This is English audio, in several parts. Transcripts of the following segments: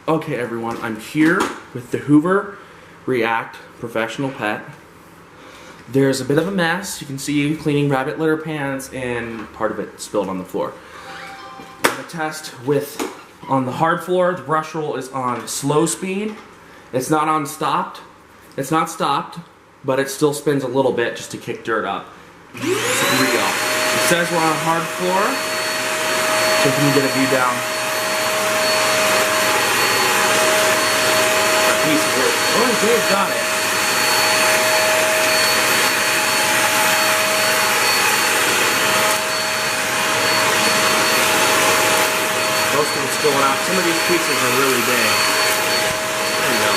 Okay everyone, I'm here with the Hoover React Professional Pet. There's a bit of a mess. You can see cleaning rabbit litter pans and part of it spilled on the floor. I'm going to test with, on the hard floor, the brush roll is on slow speed. It's not on stopped. It's not stopped, but it still spins a little bit just to kick dirt up. So here we go. It says we're on a hard floor. So can you get a view down? Oh, Dave got it. Most of it's going out. Some of these pieces are really big. There you go.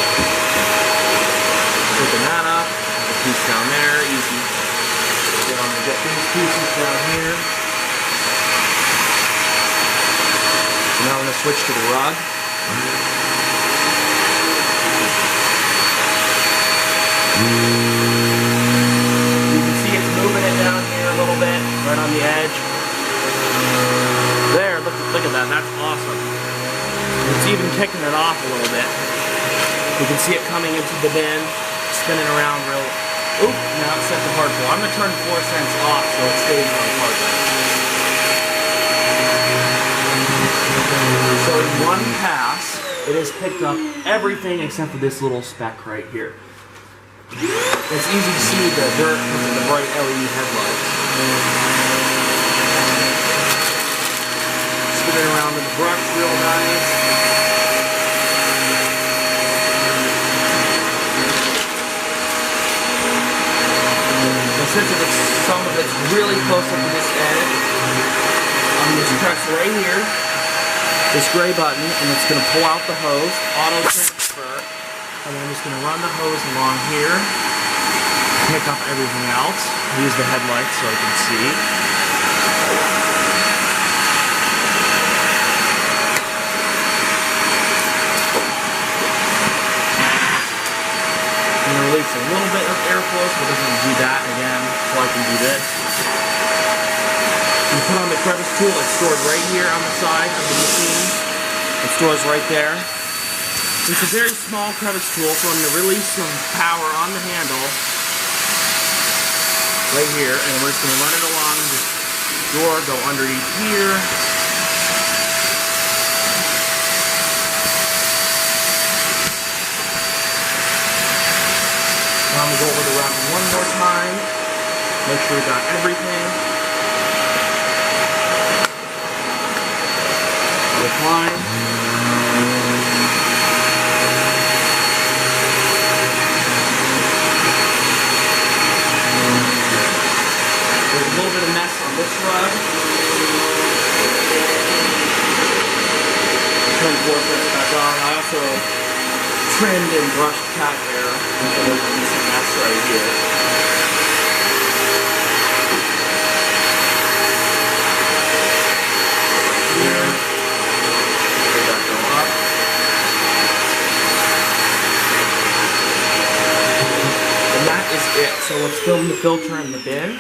Picking that up. There's a piece down there. Easy. Then I'm going to get these pieces down here. So now I'm going to switch to the rug. You can see it's moving it down here a little bit, right on the edge. There, look at that, that's awesome. It's even kicking it off a little bit. You can see it coming into the bin, spinning around real. Oop, now it's set to hard floor. I'm going to turn 4 cents off so it stays on hard floor. So in one pass, it has picked up everything except for this little speck right here. It's easy to see the dirt because of the bright LED headlights. Spinning around in the brush real nice. So since some of it's really close up to this edge, I'm going to press right here, this gray button, and it's going to pull out the hose, auto transfer. And then I'm just going to run the hose along here, pick up everything else, use the headlights so I can see. I'm going to release a little bit of airflow so it doesn't do that again, so I can do this. You put on the crevice tool, it's stored right here on the side of the machine. It stores right there. It's a very small crevice tool, so I'm going to release some power on the handle right here, and we're just going to run it along this drawer, go underneath here. Now I'm going to go over the rack one more time, make sure we got everything. Recline. There's a little bit of mess on this rug. Turn 4 cents back on. I also trimmed and brushed cat hair. So there's a decent mess right here. Here. Let that go up. And that is it. So let's film the filter in the bin.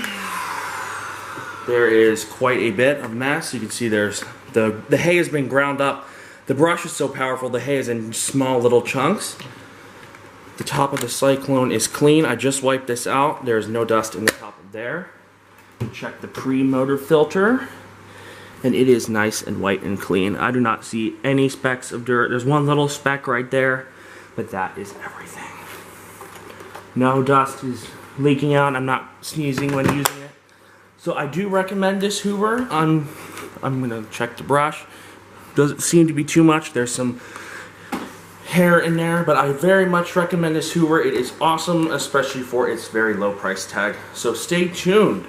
There is quite a bit of mess. You can see there's the hay has been ground up. The brush is so powerful, the hay is in small little chunks. The top of the cyclone is clean. I just wiped this out. There's no dust in the top of there. Check the pre-motor filter, and it is nice and white and clean. I do not see any specks of dirt. There's one little speck right there, but that is everything. No dust is leaking out. I'm not sneezing when using it. So I do recommend this Hoover. I'm going to check the brush. Doesn't seem to be too much. There's some hair in there, but I very much recommend this Hoover. It is awesome, especially for its very low price tag. So stay tuned.